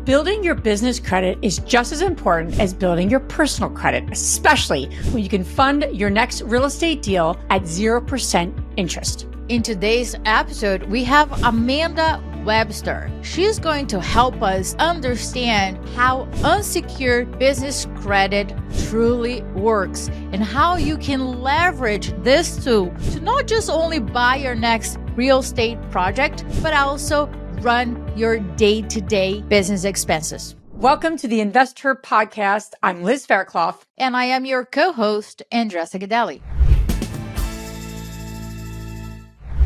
Building your business credit is just as important as building your personal credit, especially when you can fund your next real estate deal at 0% interest. In today's episode, we have Amanda Webster. She's going to help us understand how unsecured business credit truly works and how you can leverage this tool to not just only buy your next real estate project, but also run your day-to-day business expenses. Welcome to the InvestHER Podcast. I'm Liz Fairclough. And I am your co-host, Andressa Gadelli.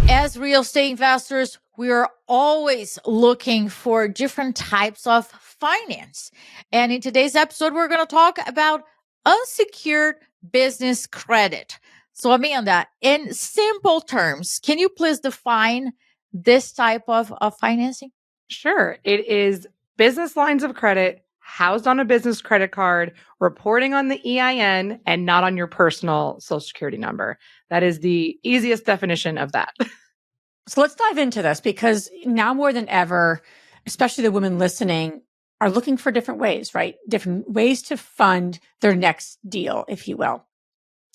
As real estate investors, we are always looking for different types of finance. And in today's episode, we're going to talk about unsecured business credit. So Amanda, in simple terms, can you please define this type of financing? Sure. It is business lines of credit housed on a business credit card, reporting on the EIN and not on your personal Social Security number. That is the easiest definition of that. So let's dive into this because now more than ever, especially the women listening, are looking for different ways, right? Different ways to fund their next deal, if you will.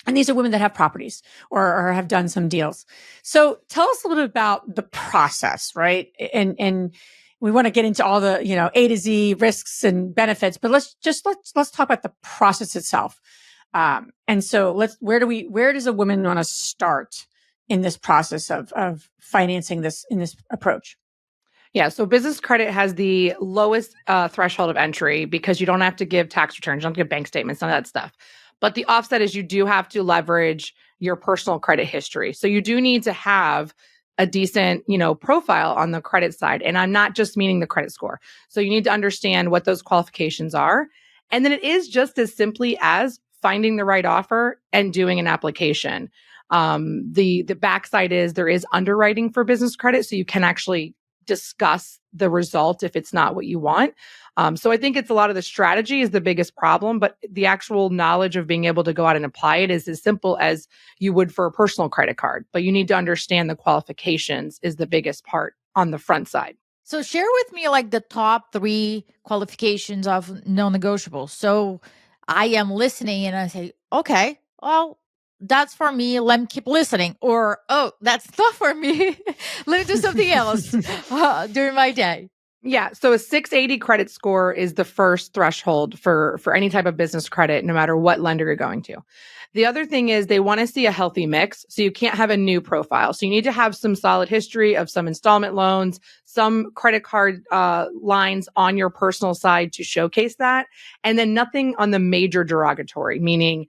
And these are women that have properties or have done some deals. So tell us a little bit about the process, right? And we want to get into all the, A to Z risks and benefits, but let's talk about the process itself. And so where does a woman want to start in this process of financing this in this approach? Yeah. So business credit has the lowest threshold of entry because you don't have to give tax returns, you don't have to give bank statements, none of that stuff. But the offset is you do have to leverage your personal credit history. So you do need to have a decent, profile on the credit side. And I'm not just meaning the credit score. So you need to understand what those qualifications are. And then it is just as simply as finding the right offer and doing an application. The backside is there is underwriting for business credit. So you can actually discuss the result if it's not what you want. So I think it's a lot of the strategy is the biggest problem, but the actual knowledge of being able to go out and apply it is as simple as you would for a personal credit card. But you need to understand the qualifications is the biggest part on the front side. So share with me like the top 3 qualifications of non-negotiables. So I am listening and I say, okay, well, that's for me. Let me keep listening. Or, oh, that's not for me. Let me do something else during my day. Yeah. So a 680 credit score is the first threshold for any type of business credit, no matter what lender you're going to. The other thing is they want to see a healthy mix. So you can't have a new profile. So you need to have some solid history of some installment loans, some credit card lines on your personal side to showcase that. And then nothing on the major derogatory, meaning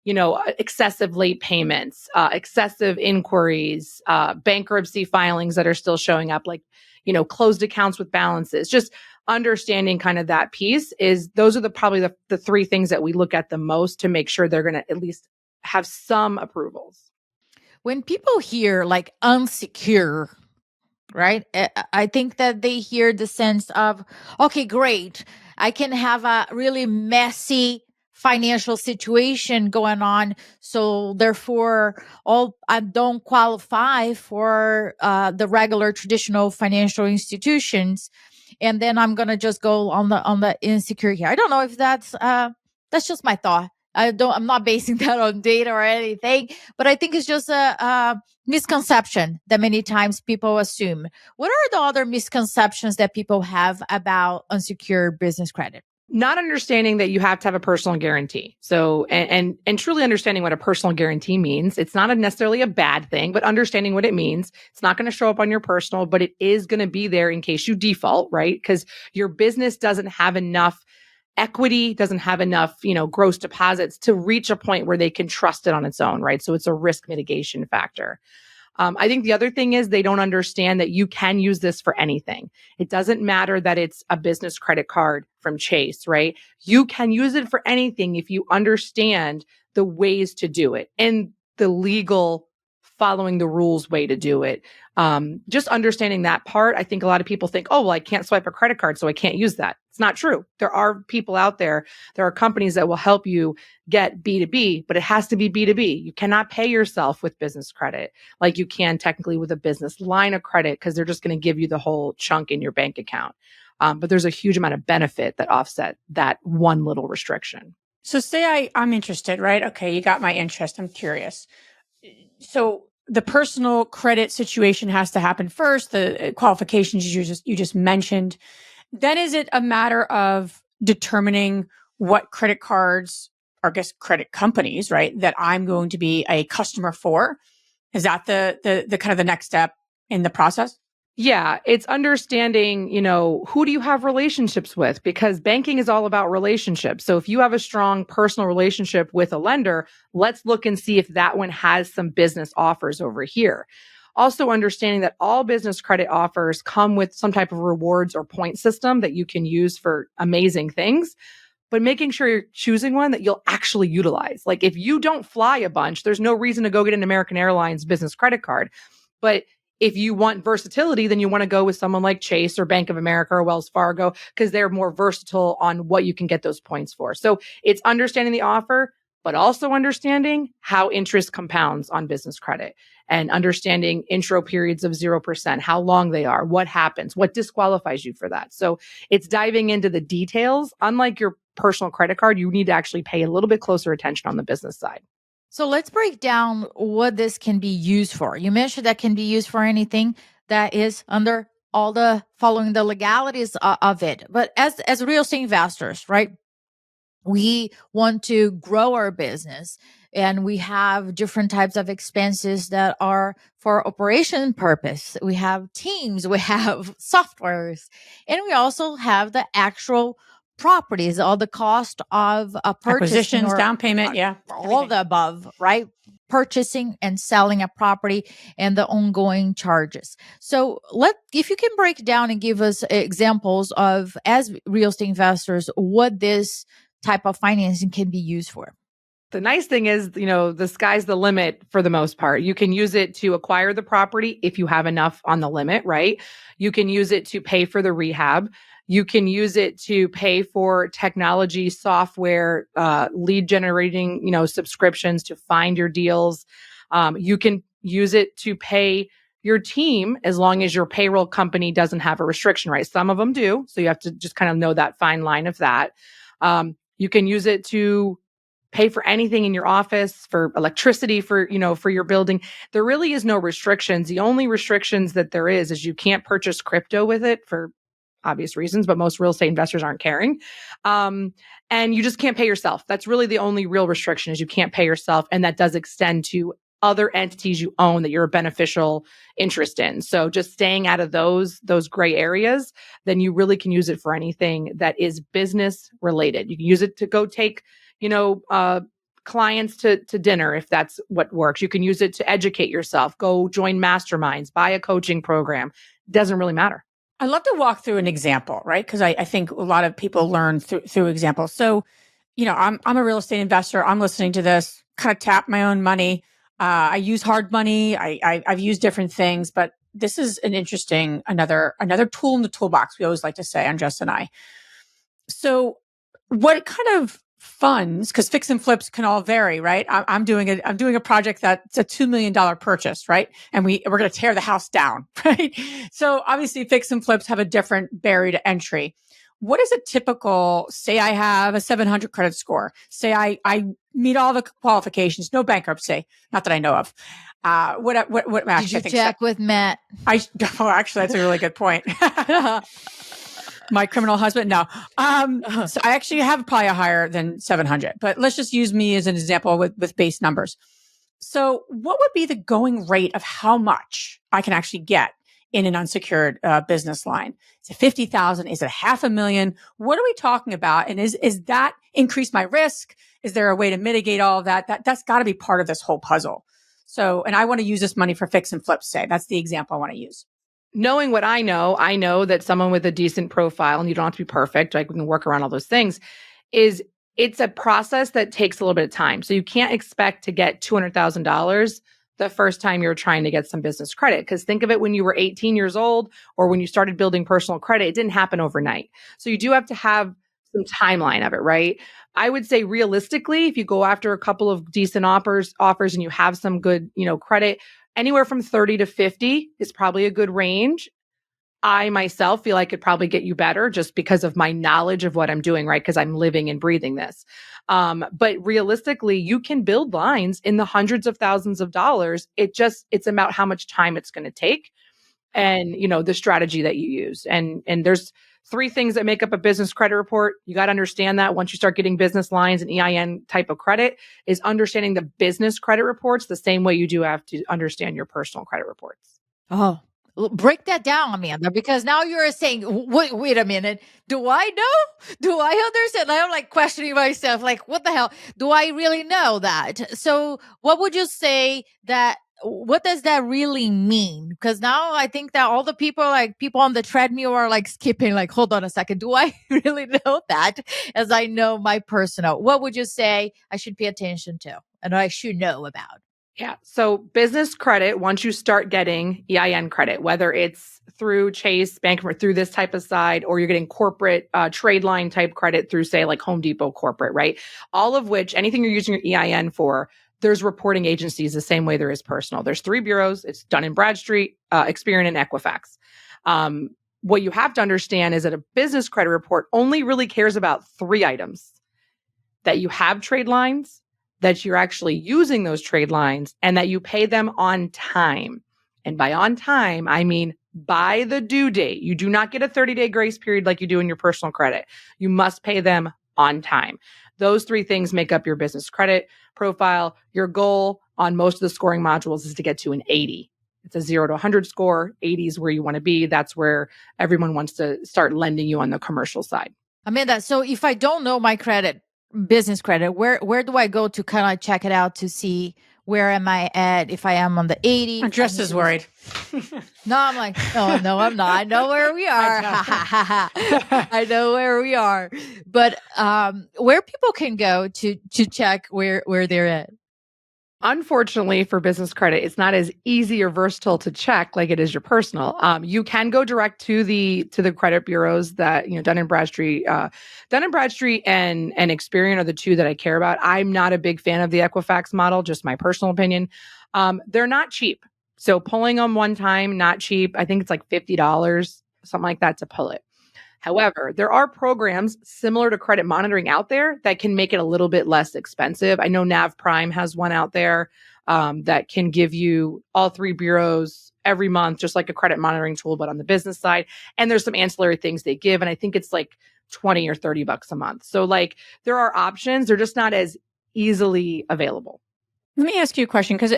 excessive late payments, excessive inquiries, bankruptcy filings that are still showing up, like, closed accounts with balances. Just understanding kind of that piece those are probably the 3 things that we look at the most to make sure they're going to at least have some approvals. When people hear like unsecure, right? I think that they hear the sense of, okay, great. I can have a really messy financial situation going on. So therefore, I don't qualify for the regular traditional financial institutions. And then I'm going to just go on the insecure here. I don't know if that's just my thought. I'm not basing that on data or anything, but I think it's just a misconception that many times people assume. What are the other misconceptions that people have about unsecured business credit? Not understanding that you have to have a personal guarantee. So, and truly understanding what a personal guarantee means. It's not necessarily a bad thing, but understanding what it means. It's not going to show up on your personal, but it is going to be there in case you default, right? Because your business doesn't have enough equity, doesn't have enough, gross deposits to reach a point where they can trust it on its own, right? So it's a risk mitigation factor. I think the other thing is they don't understand that you can use this for anything. It doesn't matter that it's a business credit card from Chase, right? You can use it for anything if you understand the ways to do it and the legal following the rules way to do it. Just understanding that part. I think a lot of people think, oh, well, I can't swipe a credit card, so I can't use that. It's not true. There are people out there. There are companies that will help you get B2B, but it has to be B2B. You cannot pay yourself with business credit like you can technically with a business line of credit, because they're just going to give you the whole chunk in your bank account. But there's a huge amount of benefit that offset that one little restriction. So say I'm interested, right? Okay, you got my interest. I'm curious. So the personal credit situation has to happen first, the qualifications you just mentioned. Then is it a matter of determining what credit cards, or I guess credit companies, right, that I'm going to be a customer for? Is that the kind of the next step in the process? Yeah, it's understanding, who do you have relationships with? Because banking is all about relationships. So if you have a strong personal relationship with a lender, let's look and see if that one has some business offers over here. Also understanding that all business credit offers come with some type of rewards or point system that you can use for amazing things, but making sure you're choosing one that you'll actually utilize. Like if you don't fly a bunch, there's no reason to go get an American Airlines business credit card. But if you want versatility, then you want to go with someone like Chase or Bank of America or Wells Fargo, because they're more versatile on what you can get those points for. So it's understanding the offer, but also understanding how interest compounds on business credit and understanding intro periods of 0%, how long they are, what happens, what disqualifies you for that. So it's diving into the details. Unlike your personal credit card, you need to actually pay a little bit closer attention on the business side. So let's break down what this can be used for. You mentioned that can be used for anything that is under all the following the legalities of it. But as real estate investors, right? We want to grow our business and we have different types of expenses that are for operation purpose. We have teams, we have softwares, and we also have the actual properties, all the cost of a purchase, acquisitions, down payment, all the above, right? Purchasing and selling a property and the ongoing charges. So if you can break down and give us examples of, as real estate investors, what this type of financing can be used for. The nice thing is, the sky's the limit for the most part. You can use it to acquire the property if you have enough on the limit, right? You can use it to pay for the rehab. You can use it to pay for technology, software, lead generating, subscriptions to find your deals. You can use it to pay your team as long as your payroll company doesn't have a restriction, right? Some of them do. So you have to just kind of know that fine line of that. You can use it to pay for anything in your office, for electricity, for your building. There really is no restrictions. The only restrictions that there is you can't purchase crypto with it for obvious reasons, but most real estate investors aren't caring. And you just can't pay yourself. That's really the only real restriction, is you can't pay yourself. And that does extend to other entities you own that you're a beneficial interest in. So just staying out of those gray areas, then you really can use it for anything that is business related. You can use it to go take, clients to dinner if that's what works. You can use it to educate yourself, go join masterminds, buy a coaching program. Doesn't really matter. I'd love to walk through an example, right? Because I think a lot of people learn through examples. So, I'm a real estate investor. I'm listening to this, kind of tap my own money. I use hard money. I've used different things, but this is an interesting, another tool in the toolbox, we always like to say, Andres and I. So what kind of funds, because fix and flips can all vary, right? I'm doing a project that's a $2 million purchase, right? And we're going to tear the house down, right? So obviously fix and flips have a different barrier to entry. What is a typical, say I have a 700 credit score, say I meet all the qualifications, no bankruptcy, not that I know of. What Did you check with Matt? Actually, that's a really good point. My criminal husband? No. So I actually have probably a higher than 700, but let's just use me as an example with base numbers. So what would be the going rate of how much I can actually get in an unsecured business line? Is it 50,000? Is it $500,000? What are we talking about? And is that increase my risk? Is there a way to mitigate all of that? That's got to be part of this whole puzzle. So, and I want to use this money for fix and flips, say. That's the example I want to use. Knowing what I know that someone with a decent profile, and you don't have to be perfect, like we can work around all those things, it's a process that takes a little bit of time. So you can't expect to get $200,000 the first time you're trying to get some business credit. Because think of it, when you were 18 years old or when you started building personal credit, it didn't happen overnight. So you do have to have some timeline of it, right? I would say realistically, if you go after a couple of decent offers and you have some good, credit, anywhere from 30 to 50 is probably a good range. I myself feel I could probably get you better just because of my knowledge of what I'm doing, right? Because I'm living and breathing this. But realistically, you can build lines in the hundreds of thousands of dollars. It's about how much time it's going to take and, the strategy that you use. And there's three things that make up a business credit report. You got to understand that once you start getting business lines and EIN type of credit is understanding the business credit reports the same way you do have to understand your personal credit reports. Oh, break that down, Amanda, because now you're saying, wait a minute. Do I know? Do I understand? I'm like questioning myself, like, what the hell? Do I really know that? So what would you say what does that really mean? Because now I think that all the people on the treadmill are like skipping, like, hold on a second. Do I really know that as I know my personal? What would you say I should pay attention to and I should know about? Yeah. So business credit, once you start getting EIN credit, whether it's through Chase Bank or through this type of side, or you're getting corporate trade line type credit through, say, like Home Depot corporate, right? All of which, anything you're using your EIN for, there's reporting agencies the same way there is personal. There's 3 bureaus. It's Dun & Bradstreet, Experian, and Equifax. What you have to understand is that a business credit report only really cares about 3 items: that you have trade lines, that you're actually using those trade lines, and that you pay them on time. And by on time, I mean by the due date. You do not get a 30-day grace period like you do in your personal credit. You must pay them on time. Those 3 things make up your business credit profile. Your goal on most of the scoring modules is to get to an 80. It's a 0 to 100 score. 80 is where you want to be. That's where everyone wants to start lending you on the commercial side. Amanda, so if I don't know my business credit, where do I go to kind of check it out to see where am I at, if I am on the 80? I'm just as worried. No, I'm like, no, I'm not. I know where we are. I know where we are. But where people can go to check where they're at. Unfortunately, for business credit, it's not as easy or versatile to check like it is your personal. You can go direct to the credit bureaus that, Dun & Bradstreet, and Experian are the 2 that I care about. I'm not a big fan of the Equifax model, just my personal opinion. They're not cheap. So pulling them one time, not cheap. I think it's like $50, something like that, to pull it. However, there are programs similar to credit monitoring out there that can make it a little bit less expensive. I know Nav Prime has one out there that can give you all 3 bureaus every month, just like a credit monitoring tool, but on the business side. And there's some ancillary things they give. And I think it's like $20 or $30 a month. So like there are options. They're just not as easily available. Let me ask you a question, because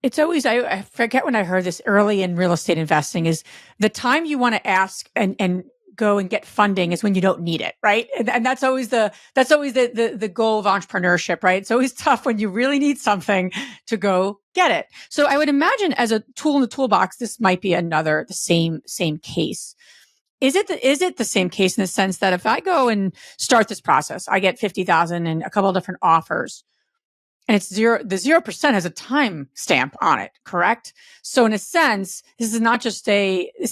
it's always, I forget when I heard this early in real estate investing, is the time you want to ask and go and get funding is when you don't need it, right? And that's always the goal of entrepreneurship, right? It's always tough when you really need something to go get it. So I would imagine as a tool in the toolbox, this might be the same case. Is it the same case in the sense that if I go and start this process, I get 50,000 and a couple of different offers, and it's 0% has a time stamp on it, correct? So in a sense, this is it's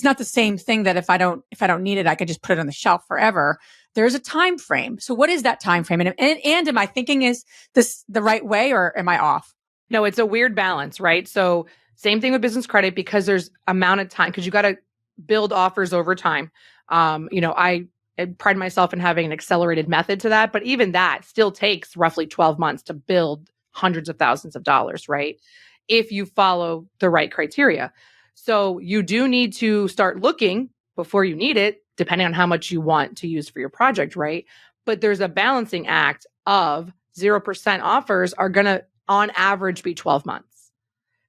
not the same thing that if I don't need it, I could just put it on the shelf forever. There's a time frame. So what is that time frame? And am I thinking is this the right way, or am I off? No, it's a weird balance, right? So same thing with business credit, because there's amount of time, because you got to build offers over time. I pride myself in having an accelerated method to that, but even that still takes roughly 12 months to build hundreds of thousands of dollars, right? If you follow the right criteria. So you do need to start looking before you need it, depending on how much you want to use for your project, right? But there's a balancing act of 0% offers are going to, on average, be 12 months.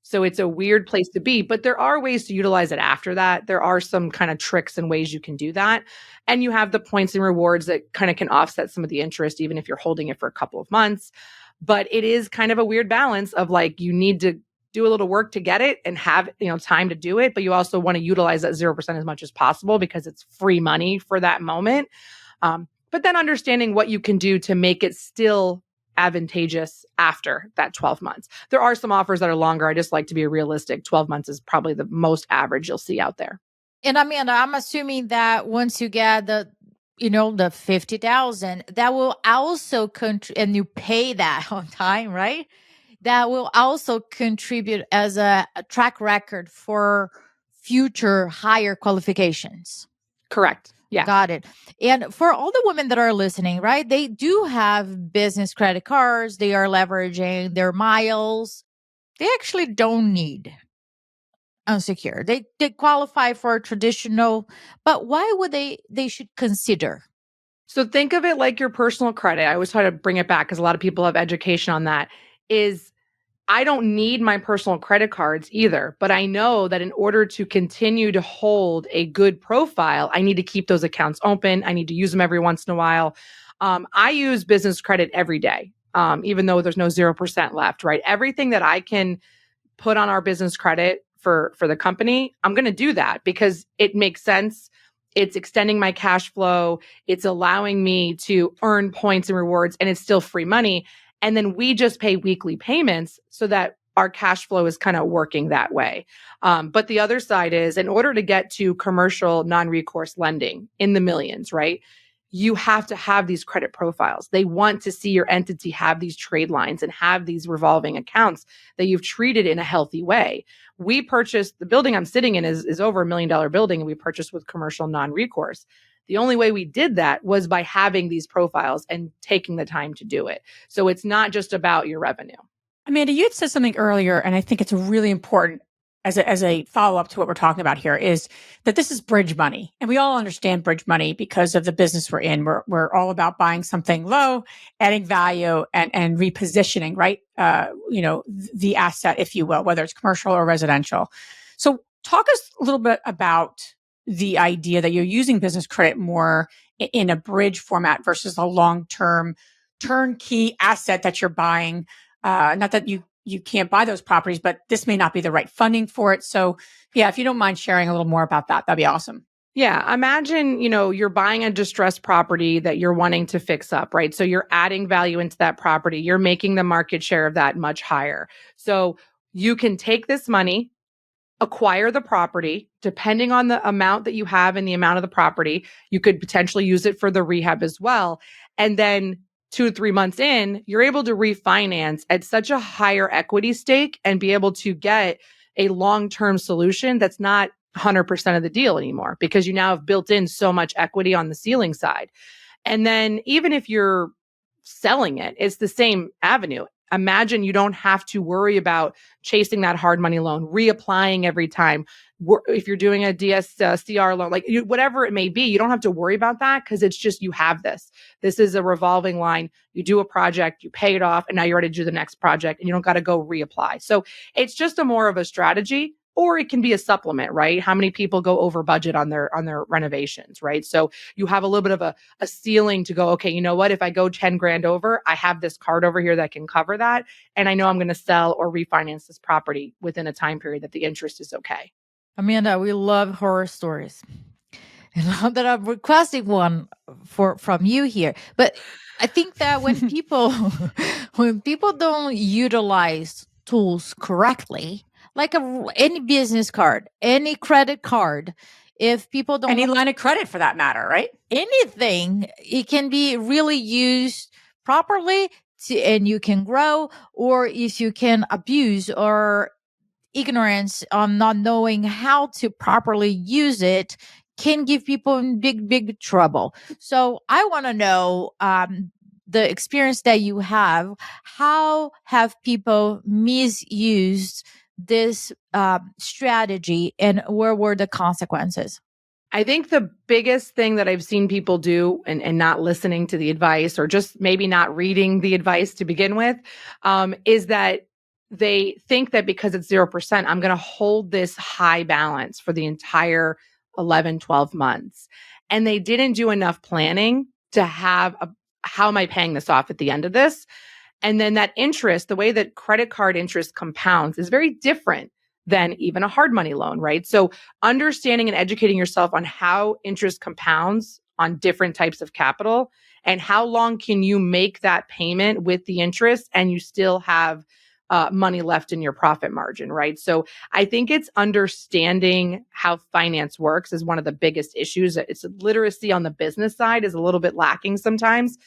So it's a weird place to be, but there are ways to utilize it after that. There are some kind of tricks and ways you can do that. And you have the points and rewards that kind of can offset some of the interest, even if you're holding it for a couple of months. But it is kind of a weird balance of like, you need to do a little work to get it and have, time to do it. But you also want to utilize that 0% as much as possible because it's free money for that moment. But then understanding what you can do to make it still advantageous after that 12 months. There are some offers that are longer. I just like to be realistic. 12 months is probably the most average you'll see out there. And Amanda, I'm assuming that once you get the 50,000, that will also and you pay that on time, right? That will also contribute as a track record for future higher qualifications. Correct. Yeah. Got it. And for all the women that are listening, right, they do have business credit cards. They are leveraging their miles. They actually don't need unsecured. They qualify for traditional, but why would they should consider? So think of it like your personal credit. I always try to bring it back because a lot of people have education on that. I don't need my personal credit cards either, but I know that in order to continue to hold a good profile, I need to keep those accounts open. I need to use them every once in a while. I use business credit every day, even though there's no 0% left, right? Everything that I can put on our business credit for the company, I'm going to do that because it makes sense. It's extending my cash flow. It's allowing me to earn points and rewards, and it's still free money. And then we just pay weekly payments so that our cash flow is kind of working that way. But the other side is, in order to get to commercial non-recourse lending in the millions, right? You have to have these credit profiles. They want to see your entity have these trade lines and have these revolving accounts that you've treated in a healthy way. We purchased, the building I'm sitting in is over $1 million building, and we purchased with commercial non-recourse. The only way we did that was by having these profiles and taking the time to do it. So it's not just about your revenue. Amanda, you had said something earlier, and I think it's really important as a follow-up to what we're talking about here, is that this is bridge money. And we all understand bridge money because of the business we're in. We're all about buying something low, adding value, and repositioning, right? The asset, if you will, whether it's commercial or residential. So talk us a little bit about the idea that you're using business credit more in a bridge format versus a long-term turnkey asset that you're buying. Not that you can't buy those properties, but this may not be the right funding for it. So yeah, if you don't mind sharing a little more about that, that'd be awesome. Yeah. Imagine, you're buying a distressed property that you're wanting to fix up, right? So you're adding value into that property. You're making the market share of that much higher. So you can take this money, acquire the property, depending on the amount that you have and the amount of the property. You could potentially use it for the rehab as well. And then 2 to 3 months in, you're able to refinance at such a higher equity stake and be able to get a long-term solution that's not 100% of the deal anymore, because you now have built in so much equity on the ceiling side. And then even if you're selling it, it's the same avenue. Imagine you don't have to worry about chasing that hard money loan, reapplying every time. If you're doing a DSCR loan, whatever it may be, you don't have to worry about that because it's just, you have this. This is a revolving line. You do a project, you pay it off, and now you're ready to do the next project, and you don't got to go reapply. So it's just more of a strategy. Or it can be a supplement, right? How many people go over budget on their renovations, right? So you have a little bit of a ceiling to go, okay, you know what? If I go 10 grand over, I have this card over here that can cover that. And I know I'm going to sell or refinance this property within a time period that the interest is okay. Amanda, we love horror stories. And not that I'm requesting one from you here, but I think that when people don't utilize tools correctly, like any business card, any credit card, if people don't... Any line of credit for that matter, right? Anything, it can be really used properly and you can grow, or if you can abuse or ignorance on not knowing how to properly use it can give people in big trouble. So I want to know the experience that you have. How have people misused this strategy, and where were the consequences? I think the biggest thing that I've seen people do and not listening to the advice, or just maybe not reading the advice to begin with, is that they think that because it's 0%, I'm going to hold this high balance for the entire 11, 12 months. And they didn't do enough planning to have how am I paying this off at the end of this? And then that interest, the way that credit card interest compounds, is very different than even a hard money loan, right? So understanding and educating yourself on how interest compounds on different types of capital, and how long can you make that payment with the interest and you still have money left in your profit margin, right? So I think it's understanding how finance works is one of the biggest issues. It's literacy on the business side is a little bit lacking sometimes.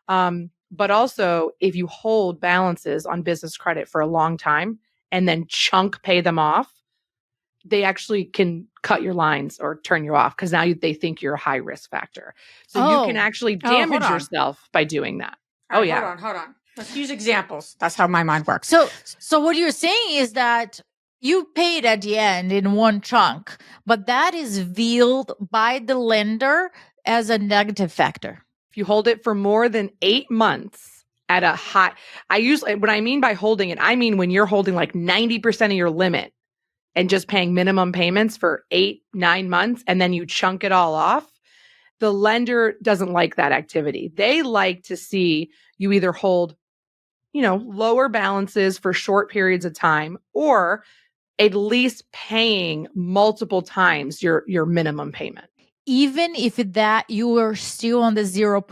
But also, if you hold balances on business credit for a long time and then chunk pay them off, they actually can cut your lines or turn you off because now they think you're a high risk factor. So you can actually damage yourself by doing that. Hold on. Let's use examples. That's how my mind works. So what you're saying is that you paid at the end in one chunk, but that is viewed by the lender as a negative factor. If you hold it for more than 8 months at a high, what I mean by holding it, I mean when you're holding like 90% of your limit and just paying minimum payments for 8-9 months, and then you chunk it all off, the lender doesn't like that activity. They like to see you either hold, lower balances for short periods of time, or at least paying multiple times your minimum payment. Even if that you are still on the 0%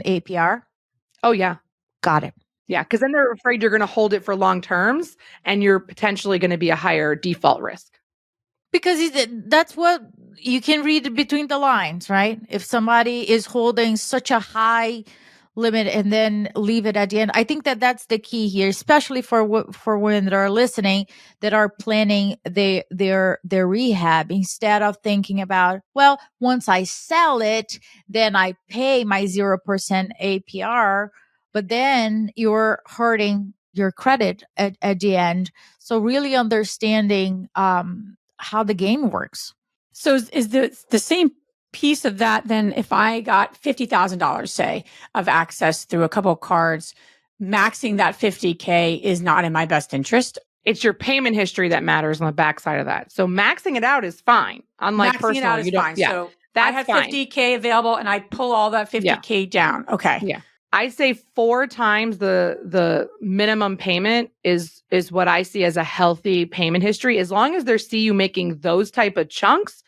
APR? Oh, yeah. Got it. Yeah, because then they're afraid you're going to hold it for long terms and you're potentially going to be a higher default risk. Because that's what you can read between the lines, right? If somebody is holding such a high limit and then leave it at the end, I think that's the key here, especially for women that are listening, that are planning their rehab, instead of thinking about, well, once I sell it, then I pay my 0% APR, but then you're hurting your credit at the end. So really understanding how the game works. So is the same piece of that then if I got $50,000, say, of access through a couple of cards, maxing that $50K is not in my best interest? It's your payment history that matters on the backside of that. So maxing it out is fine. Unlike maxing personal, it out is fine. Yeah, so that's I have fine. $50K available and I pull all that $50K down. Okay. Yeah. I say 4 times the minimum payment is what I see as a healthy payment history. As long as they see you making those type of chunks,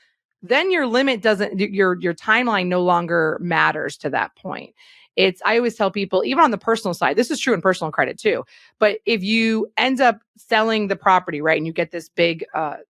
then your limit doesn't, your timeline no longer matters to that point. I always tell people, even on the personal side, this is true in personal credit too, but if you end up selling the property, right, and you get this big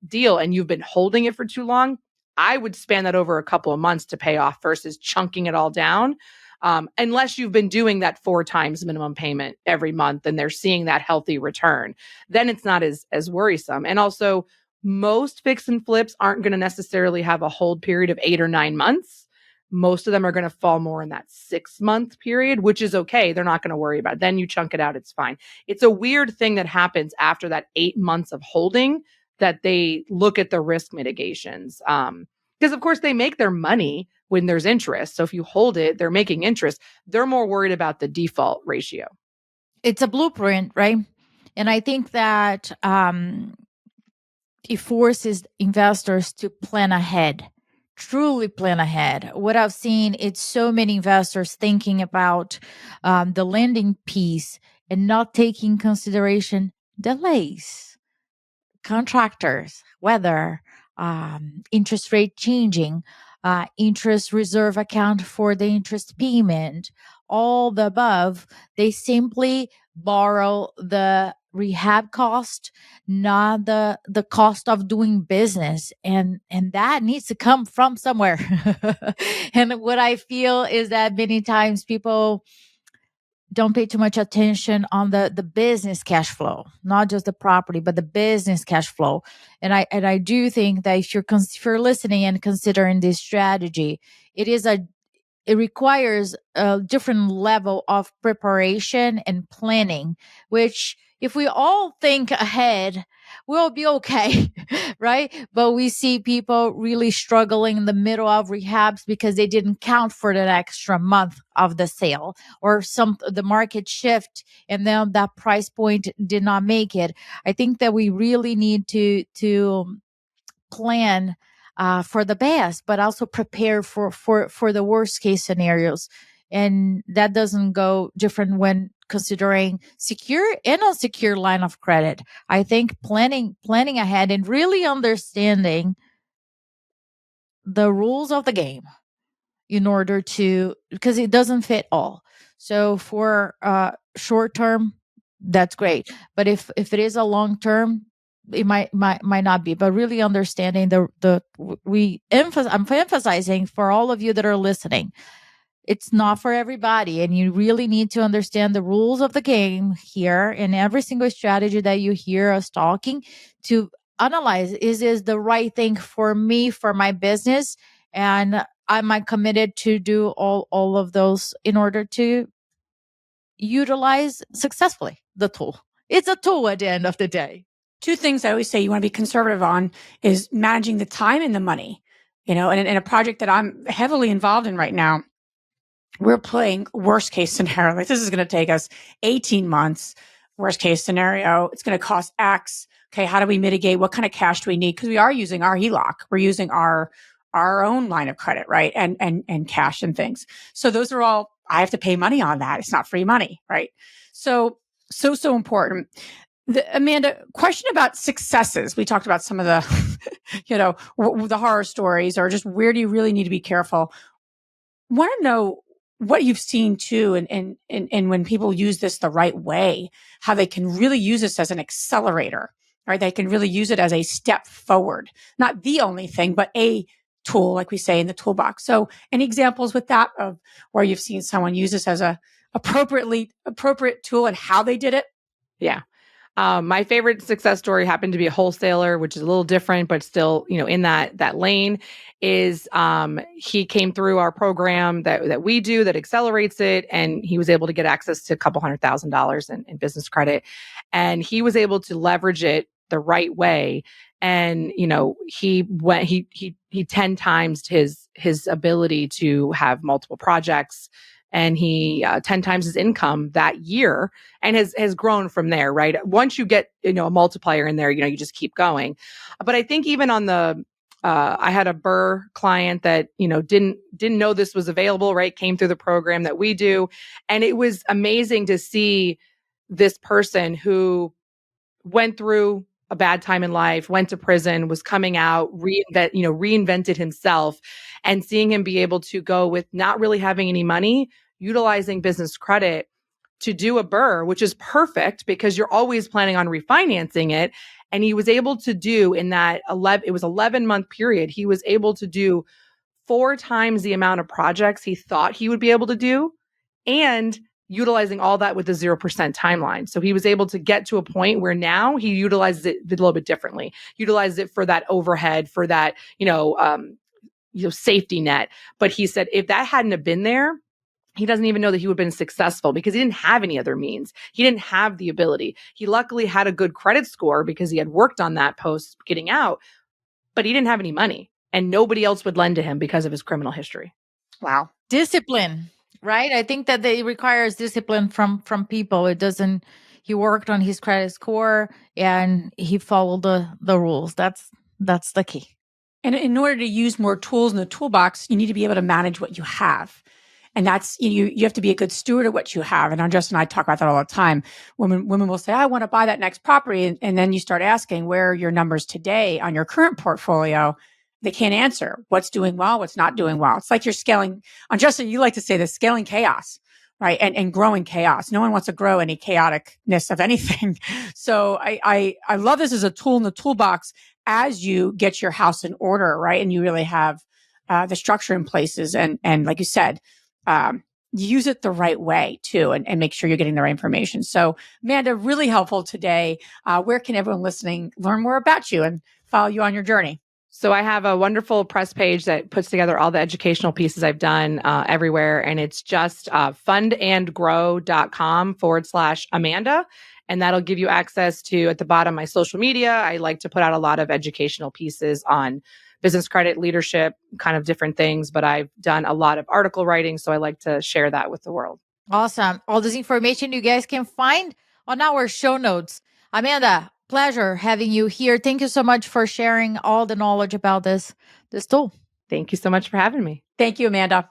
deal and you've been holding it for too long, I would span that over a couple of months to pay off versus chunking it all down. Unless you've been doing that 4 times minimum payment every month and they're seeing that healthy return, then it's not as worrisome. And also, most fix and flips aren't going to necessarily have a hold period of 8 or 9 months. Most of them are going to fall more in that 6-month period, which is okay. They're not going to worry about it. Then you chunk it out. It's fine. It's a weird thing that happens after that 8 months of holding that they look at the risk mitigations. Because of course they make their money when there's interest. So if you hold it, they're making interest. They're more worried about the default ratio. It's a blueprint, right? And I think that it forces investors to plan ahead, truly plan ahead. What I've seen, it's so many investors thinking about the lending piece and not taking consideration delays, contractors, weather, interest rate changing, interest reserve account for the interest payment, all the above. They simply borrow the rehab cost, not the cost of doing business, and that needs to come from somewhere. And what I feel is that many times people don't pay too much attention on the business cash flow, not just the property, but the business cash flow. And I do think that if you're listening and considering this strategy, it requires a different level of preparation and planning, which if we all think ahead, we'll be okay, right? But we see people really struggling in the middle of rehabs because they didn't count for that extra month of the sale, or the market shift and then that price point did not make it. I think that we really need to plan for the best, but also prepare for the worst case scenarios. And that doesn't go different when considering secure and unsecure line of credit. I think planning ahead and really understanding the rules of the game in order to, because it doesn't fit all. So for short term, that's great. But if it is a long term, it might not be. But really understanding I'm emphasizing for all of you that are listening, it's not for everybody, and you really need to understand the rules of the game here. And every single strategy that you hear us talking, to analyze, is this the right thing for me, for my business, and am I committed to do all of those in order to utilize successfully the tool. It's a tool at the end of the day. Two things I always say you want to be conservative on is managing the time and the money. And in a project that I'm heavily involved in right now, we're playing worst case scenario. Like, this is going to take us 18 months. Worst case scenario, it's going to cost X. Okay, how do we mitigate? What kind of cash do we need? Because we are using our HELOC. We're using our own line of credit, right? And cash and things. So those are all, I have to pay money on that. It's not free money, right? So important. Amanda, question about successes. We talked about some of the, the horror stories, or just where do you really need to be careful? Want to know what you've seen too, and when people use this the right way, how they can really use this as an accelerator, right? They can really use it as a step forward, not the only thing, but a tool, like we say in the toolbox. So any examples with that of where you've seen someone use this as a appropriate tool and how they did it? Yeah. My favorite success story happened to be a wholesaler, which is a little different, but still, in that lane. Is he came through our program that we do that accelerates it, and he was able to get access to a couple $100,000 in business credit, and he was able to leverage it the right way. And he 10 times his ability to have multiple projects, and he 10 times his income that year, and has grown from there, right? Once you get, a multiplier in there, you just keep going. But I think even on the, I had a BRRRR client that, didn't know this was available, right? Came through the program that we do. And it was amazing to see this person who went through a bad time in life, went to prison, was coming out, reinvented himself, and seeing him be able to go with not really having any money, utilizing business credit to do a BRRRR, which is perfect because you're always planning on refinancing it. And he was able to do in that 11-month period, he was able to do 4 times the amount of projects he thought he would be able to do, and utilizing all that with a 0% timeline. So he was able to get to a point where now he utilizes it a little bit differently, utilizes it for that overhead, for that, safety net. But he said, if that hadn't have been there, he doesn't even know that he would have been successful because he didn't have any other means. He didn't have the ability. He luckily had a good credit score because he had worked on that post getting out, but he didn't have any money, and nobody else would lend to him because of his criminal history. Wow. Discipline, right? I think that it requires discipline from people. It doesn't, he worked on his credit score and he followed the rules. That's the key. And in order to use more tools in the toolbox, you need to be able to manage what you have. And that's, you have to be a good steward of what you have. And Justin and I talk about that all the time. Women will say, I want to buy that next property. And then you start asking, where are your numbers today on your current portfolio? They can't answer what's doing well, what's not doing well. It's like you're scaling. Justin, you like to say this, scaling chaos, right? And growing chaos. No one wants to grow any chaoticness of anything. So I love this as a tool in the toolbox as you get your house in order, right? And you really have the structure in places. And like you said, use it the right way too, and make sure you're getting the right information. So Amanda, really helpful today. Where can everyone listening learn more about you and follow you on your journey? So I have a wonderful press page that puts together all the educational pieces I've done everywhere. And it's just fundandgrow.com/Amanda. And that'll give you access to, at the bottom, my social media. I like to put out a lot of educational pieces on business credit, leadership, kind of different things. But I've done a lot of article writing, so I like to share that with the world. Awesome. All this information you guys can find on our show notes. Amanda, pleasure having you here. Thank you so much for sharing all the knowledge about this tool. Thank you so much for having me. Thank you, Amanda.